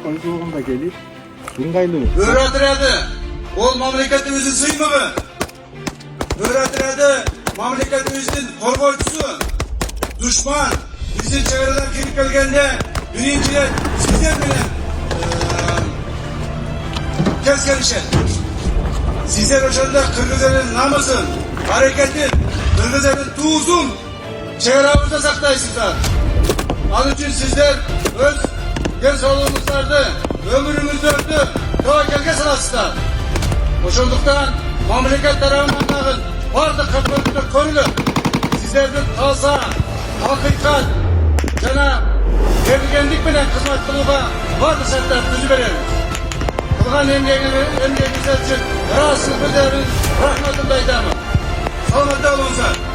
koyduğunda gelip ыңгайлуу. Böörүлөр ол мамлекетибиздин сыймыгы. Böörүлөр мамлекетибиздин коргоочусу. Düşman bizdin çevreden kirip gelgende birinci rет sizler bilen keskelişen. Sizler hoşanda Kırgız elin namısın, hareketin, Kırgız elin tuğuzun çevremizde saktaysızlar. Onun için sizler öz gen sağlığımızlardı, ömrümüzü ördü, tavakkelge salasızlar. Hoşunduktan memleket tarafından dağın, vardı katlarında körülür. Sizlerden kalsa, hakikat, cana, evligenlik bilen hizmet kılığa vardı şartlar düzü veririz. Kılgan emgekizler için yarasız bir devrin rahmetindeydi ama. Sağlıkta olunsa.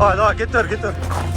Давай, давай, getir, getir.